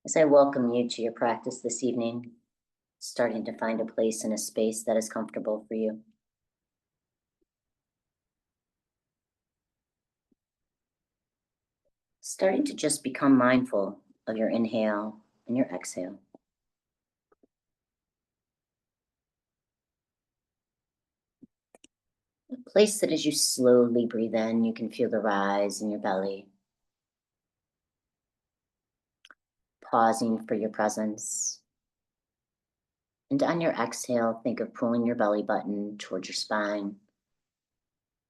As I welcome you to your practice this evening, starting to find a place in a space that is comfortable for you. Starting to just become mindful of your inhale and your exhale. A place that as you slowly breathe in, you can feel the rise in your belly. Pausing for your presence. And on your exhale, think of pulling your belly button towards your spine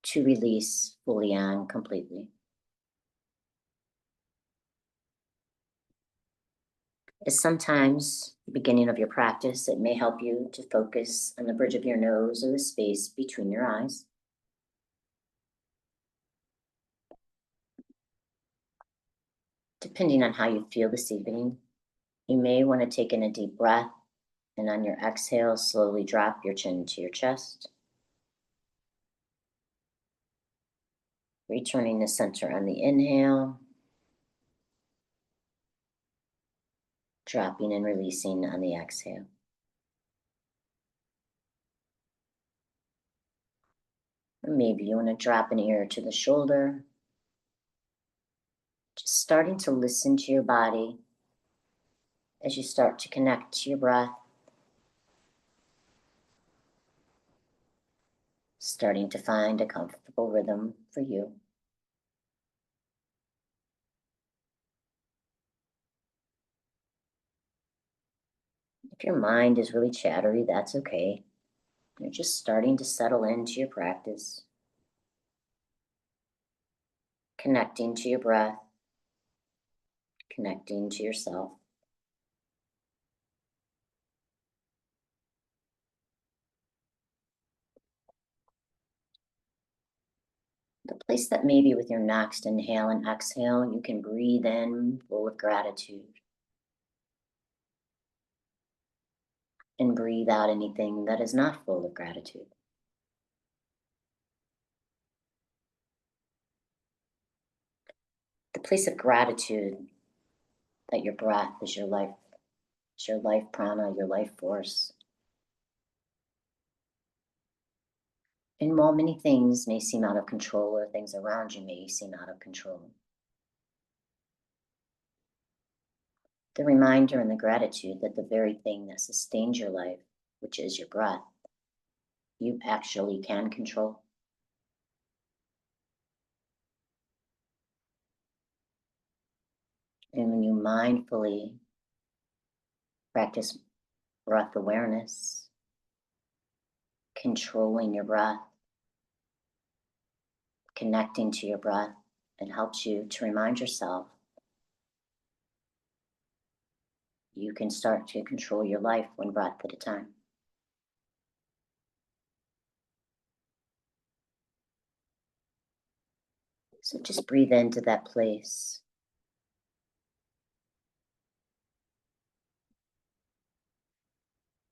to release fully and completely. As sometimes, the beginning of your practice, it may help you to focus on the bridge of your nose or the space between your eyes. Depending on how you feel this evening, you may want to take in a deep breath, and on your exhale, slowly drop your chin to your chest. Returning to center on the inhale, dropping and releasing on the exhale. Or maybe you want to drop an ear to the shoulder, just starting to listen to your body as you start to connect to your breath, starting to find a comfortable rhythm for you. If your mind is really chattery, that's okay. You're just starting to settle into your practice, connecting to your breath, connecting to yourself. The place that maybe with your next inhale and exhale, you can breathe in full of gratitude and breathe out anything that is not full of gratitude. The place of gratitude that your breath is your life prana, your life force. And while many things may seem out of control or things around you may seem out of control, the reminder and the gratitude that the very thing that sustains your life, which is your breath, you actually can control. And when you mindfully practice breath awareness, controlling your breath, connecting to your breath, it helps you to remind yourself you can start to control your life one breath at a time. So just breathe into that place.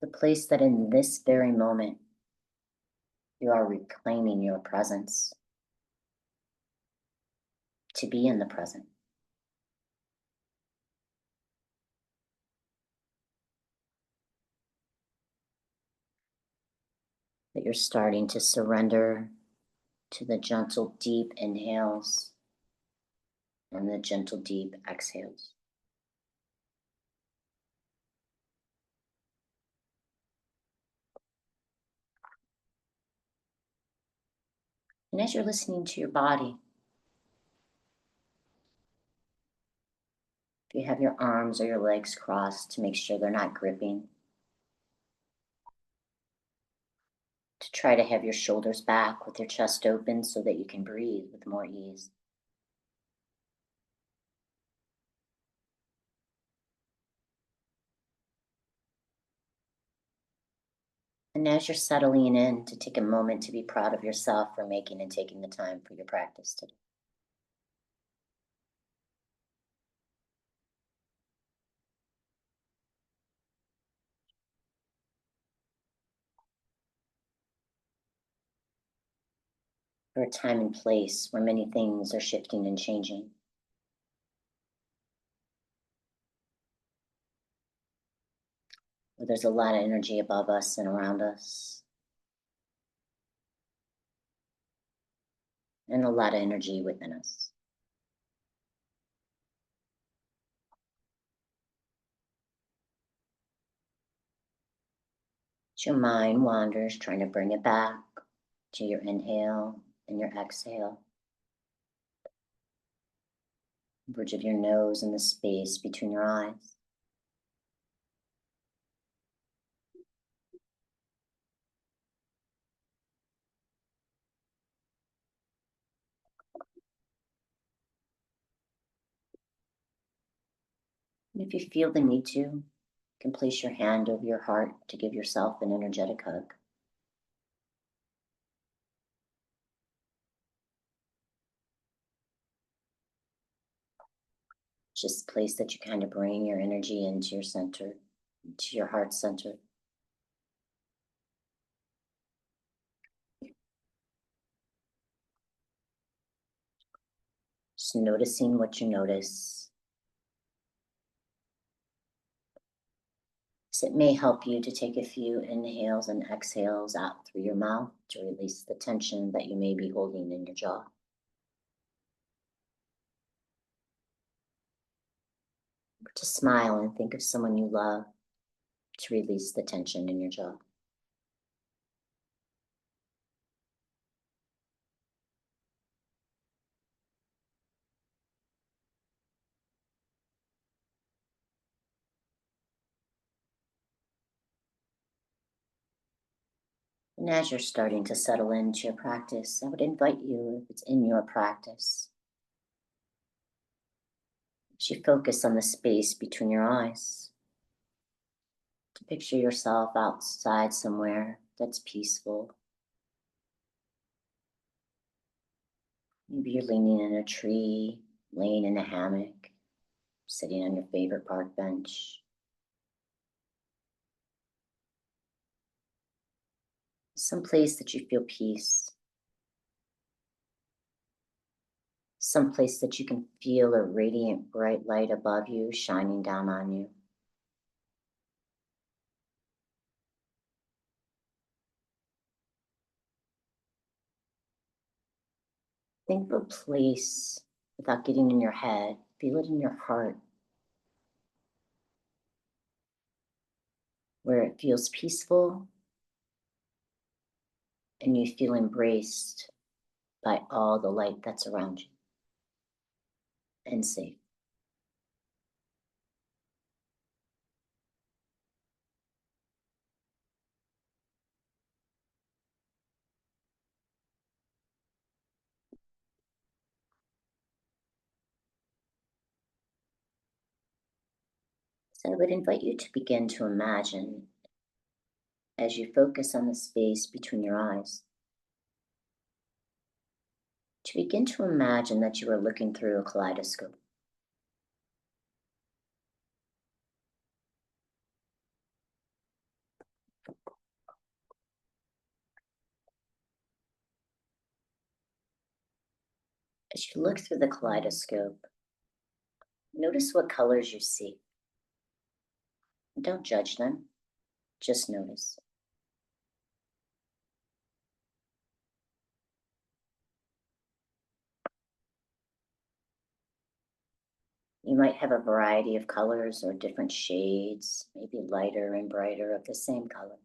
The place that in this very moment, you are reclaiming your presence to be in the present. That you're starting to surrender to the gentle, deep inhales and the gentle, deep exhales. And as you're listening to your body, if you have your arms or your legs crossed, to make sure they're not gripping, to try to have your shoulders back with your chest open so that you can breathe with more ease. And as you're settling in, to take a moment to be proud of yourself for making and taking the time for your practice today. For a time and place where many things are shifting and changing. where there's a lot of energy above us and around us, and a lot of energy within us. As your mind wanders, trying to bring it back to your inhale and your exhale, bridge of your nose and the space between your eyes. And if you feel the need to, you can place your hand over your heart to give yourself an energetic hug. Just place that you kind of bring your energy into your center, into your heart center. Just noticing what you notice. So it may help you to take a few inhales and exhales out through your mouth to release the tension that you may be holding in your jaw. To smile and think of someone you love to release the tension in your jaw. And as you're starting to settle into your practice, I would invite you, if it's in your practice, as you focus on the space between your eyes, to picture yourself outside somewhere that's peaceful. Maybe you're leaning in a tree, laying in a hammock, sitting on your favorite park bench. Some place that you feel peace. Some place that you can feel a radiant bright light above you shining down on you. Think of a place without getting in your head. Feel it in your heart where it feels peaceful and you feel embraced by all the light that's around you and safe. So I would invite you to begin to imagine, as you focus on the space between your eyes, to begin to imagine that you are looking through a kaleidoscope. As you look through the kaleidoscope, notice what colors you see. Don't judge them, just notice. You might have a variety of colors or different shades, maybe lighter and brighter of the same color.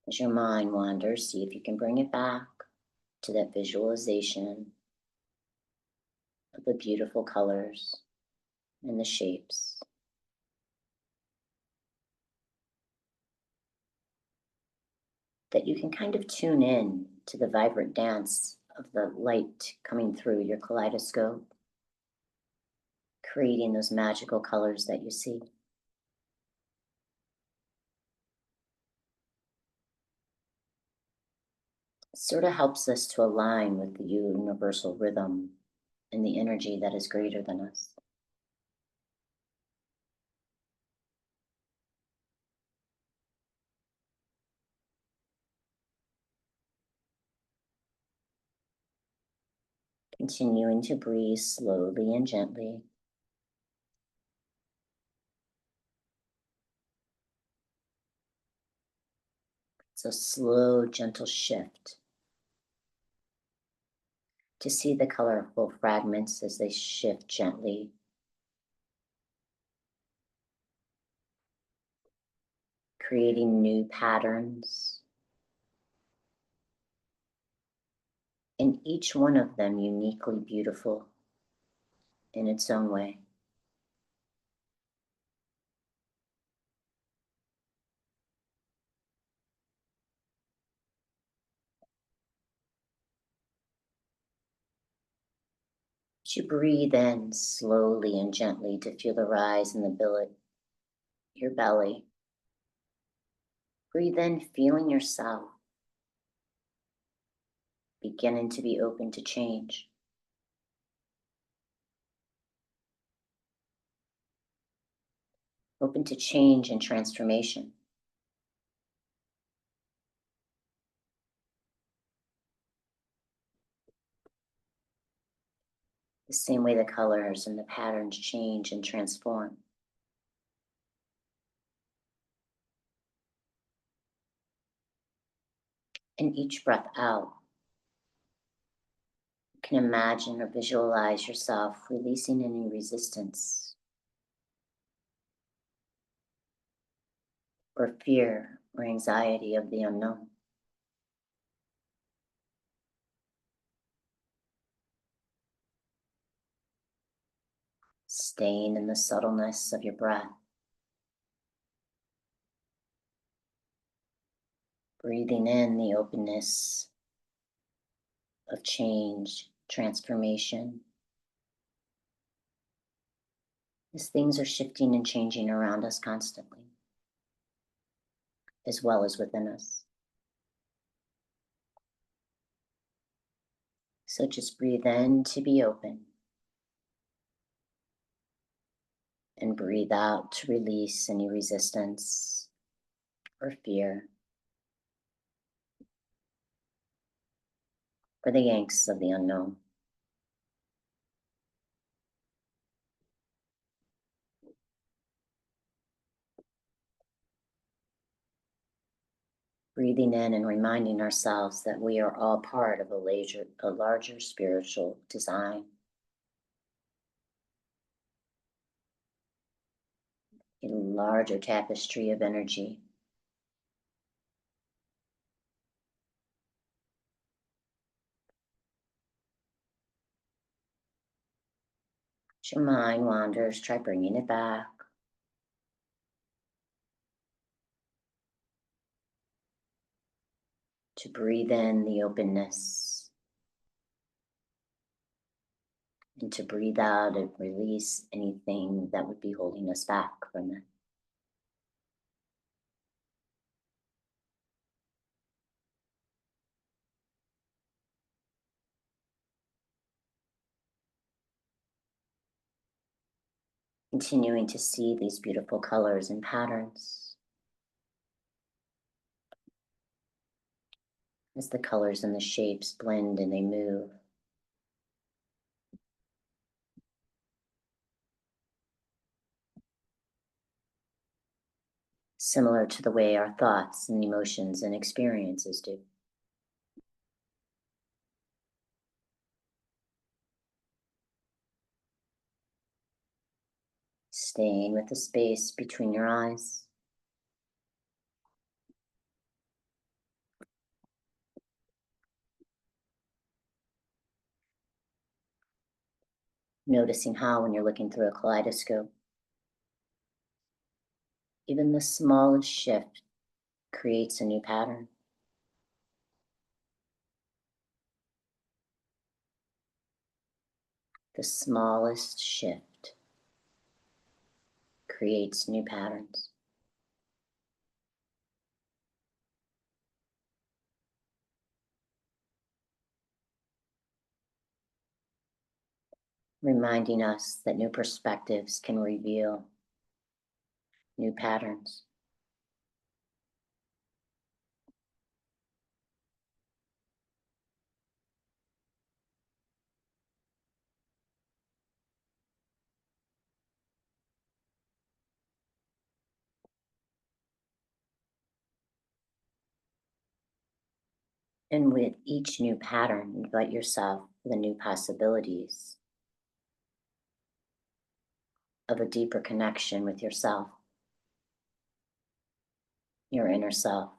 As your mind wanders, see if you can bring it back to that visualization of the beautiful colors and the shapes. That you can kind of tune in to the vibrant dance of the light coming through your kaleidoscope, creating those magical colors that you see. It sort of helps us to align with the universal rhythm and the energy that is greater than us. Continuing to breathe slowly and gently. It's a slow, gentle shift to see the colorful fragments as they shift gently, creating new patterns, and each one of them uniquely beautiful in its own way. As you breathe in slowly and gently to feel the rise in your belly. Breathe in, feeling yourself beginning to be open to change. Open to change and transformation. The same way the colors and the patterns change and transform. And each breath out, you can imagine or visualize yourself releasing any resistance or fear or anxiety of the unknown. Staying in the subtleness of your breath. Breathing in the openness of change, transformation. As things are shifting and changing around us constantly, as well as within us. So just breathe in to be open. And breathe out to release any resistance or fear or the angst of the unknown. Breathing in and reminding ourselves that we are all part of a larger spiritual design, a larger tapestry of energy. As your mind wanders, try bringing it back. To breathe in the openness and to breathe out and release anything that would be holding us back from it. Continuing to see these beautiful colors and patterns as the colors and the shapes blend and they move. Similar to the way our thoughts and emotions and experiences do. Staying with the space between your eyes. Noticing how when you're looking through a kaleidoscope, even the smallest shift creates a new pattern. The smallest shift creates new patterns. Reminding us that new perspectives can reveal new patterns. And with each new pattern, invite yourself to the new possibilities of a deeper connection with yourself, your inner self,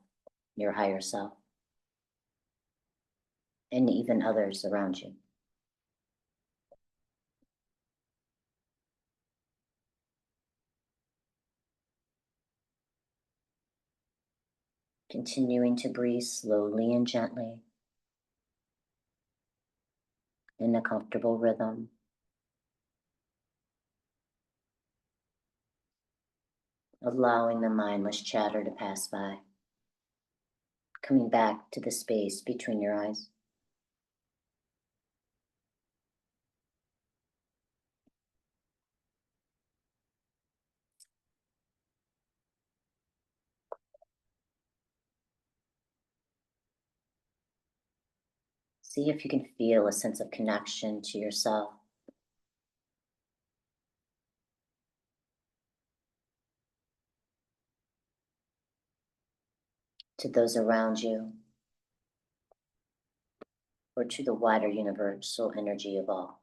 your higher self, and even others around you. Continuing to breathe slowly and gently in a comfortable rhythm, allowing the mindless chatter to pass by, coming back to the space between your eyes. See if you can feel a sense of connection to yourself, to those around you, or to the wider universal energy of all.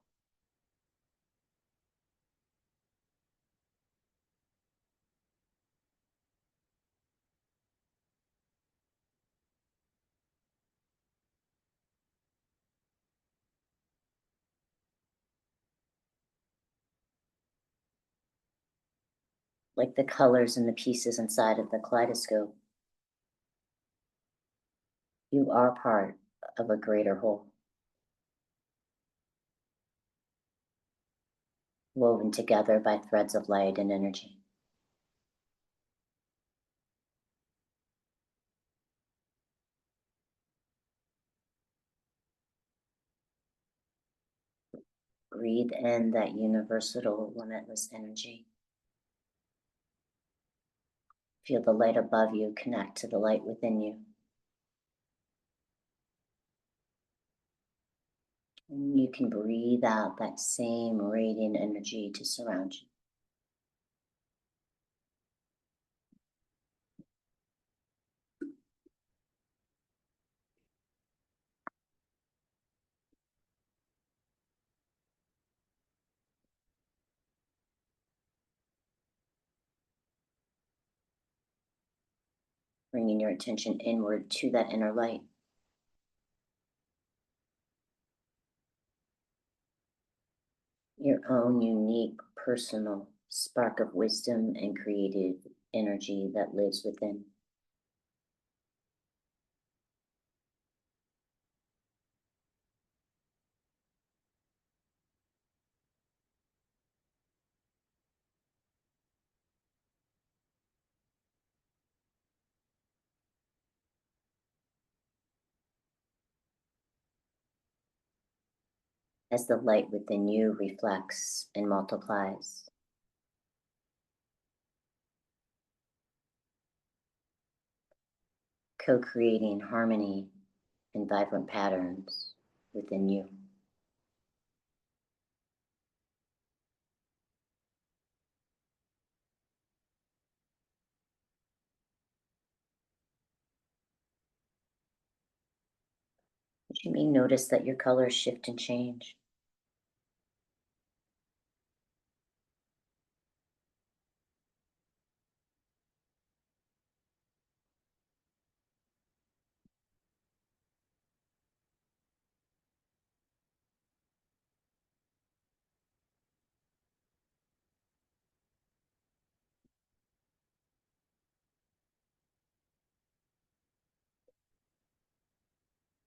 Like the colors and the pieces inside of the kaleidoscope, you are part of a greater whole, woven together by threads of light and energy. Breathe in that universal, limitless energy. Feel the light above you connect to the light within you. And you can breathe out that same radiant energy to surround you. Bringing your attention inward to that inner light. Your own unique, personal spark of wisdom and creative energy that lives within. As the light within you reflects and multiplies, co-creating harmony and vibrant patterns within you. You may notice that your colors shift and change.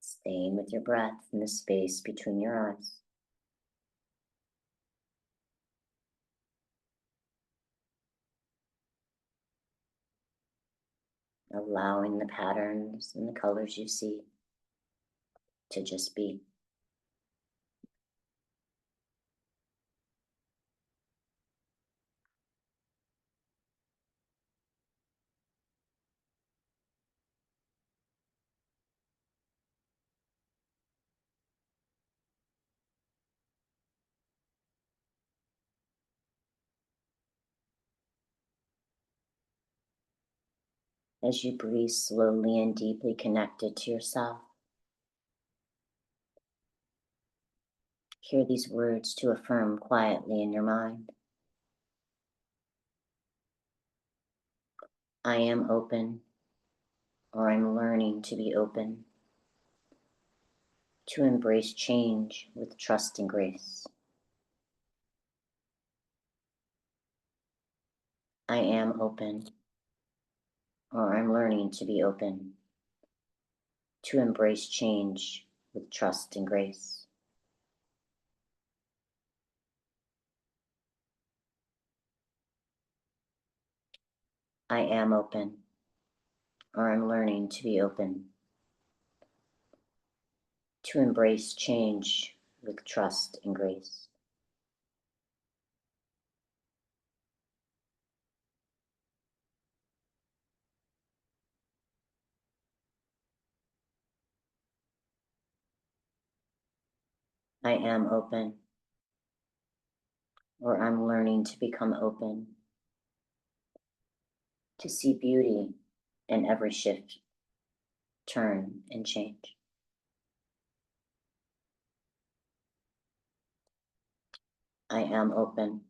Staying with your breath in the space between your eyes. Allowing the patterns and the colors you see to just be. As you breathe slowly and deeply connected to yourself, Hear these words to affirm quietly in your mind. I am open, or I'm learning to be open, to embrace change with trust and grace. I am open, or I'm learning to be open, to embrace change with trust and grace. I am open, or I'm learning to be open, to embrace change with trust and grace. I am open, or I'm learning to become open, to see beauty in every shift, turn, and change. I am open,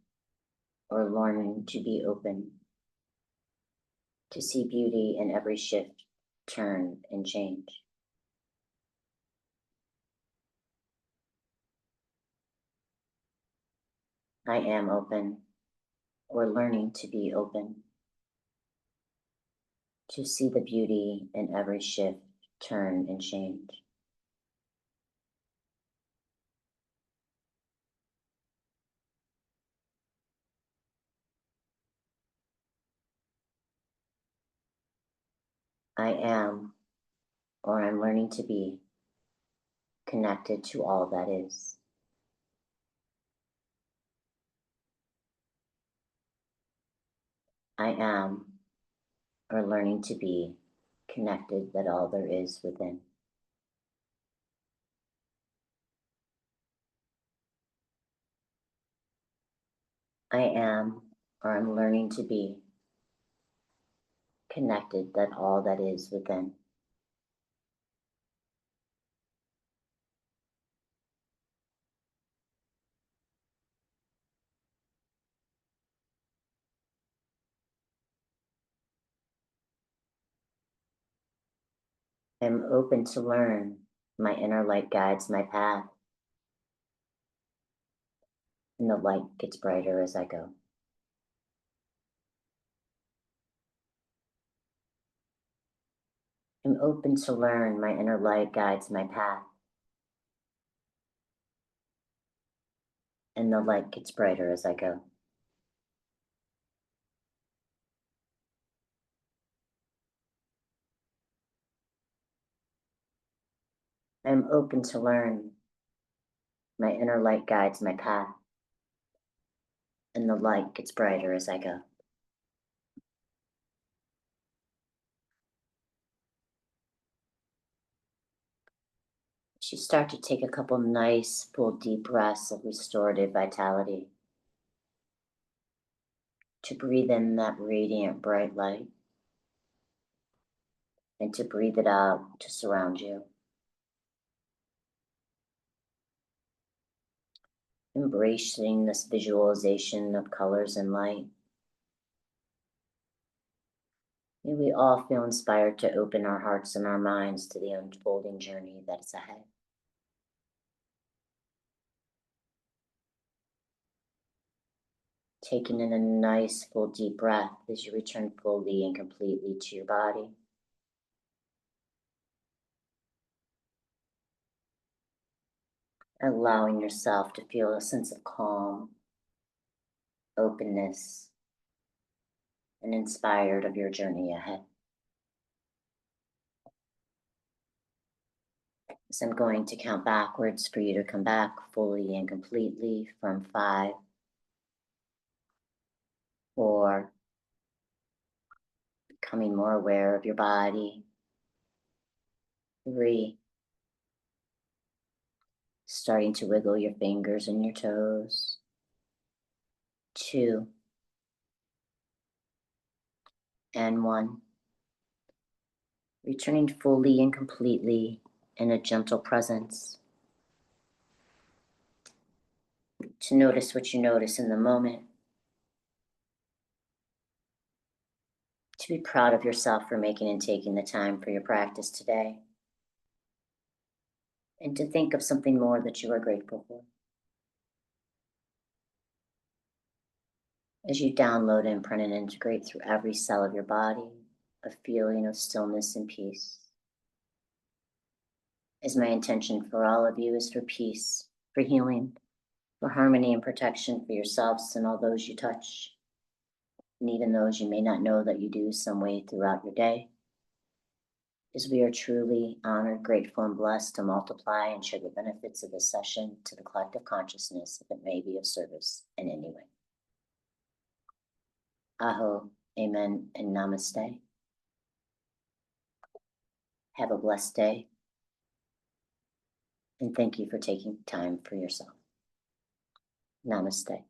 or learning to be open, to see beauty in every shift, turn, and change. I am open, or learning to be open, to see the beauty in every shift, turn, and change. I am, or I'm learning to be, connected to all that is. I am, or learning to be, connected that all there is within. I am, or I'm learning to be, connected that all that is within. I am open to learn. My inner light guides my path, and the light gets brighter as I go. I'm open to learn. My inner light guides my path, and the light gets brighter as I go. I am open to learn. My inner light guides my path, and the light gets brighter as I go. As you start to take a couple nice, full, deep breaths of restorative vitality, to breathe in that radiant, bright light, and to breathe it out to surround you. Embracing this visualization of colors and light. May we all feel inspired to open our hearts and our minds to the unfolding journey that is ahead. Taking in a nice, full, deep breath as you return fully and completely to your body. Allowing yourself to feel a sense of calm, openness, and inspired of your journey ahead. So I'm going to count backwards for you to come back fully and completely from 5, 4, becoming more aware of your body. 3, starting to wiggle your fingers and your toes. 2, and 1. Returning fully and completely in a gentle presence. to notice what you notice in the moment, to be proud of yourself for making and taking the time for your practice today, and to think of something more that you are grateful for. As you download, imprint, and integrate through every cell of your body, a feeling of stillness and peace. As my intention for all of you is for peace, for healing, for harmony and protection for yourselves and all those you touch, and even those you may not know that you do some way throughout your day. As we are truly honored, grateful, and blessed to multiply and share the benefits of this session to the collective consciousness if it may be of service in any way. Aho, amen, and namaste. Have a blessed day, and thank you for taking time for yourself. Namaste.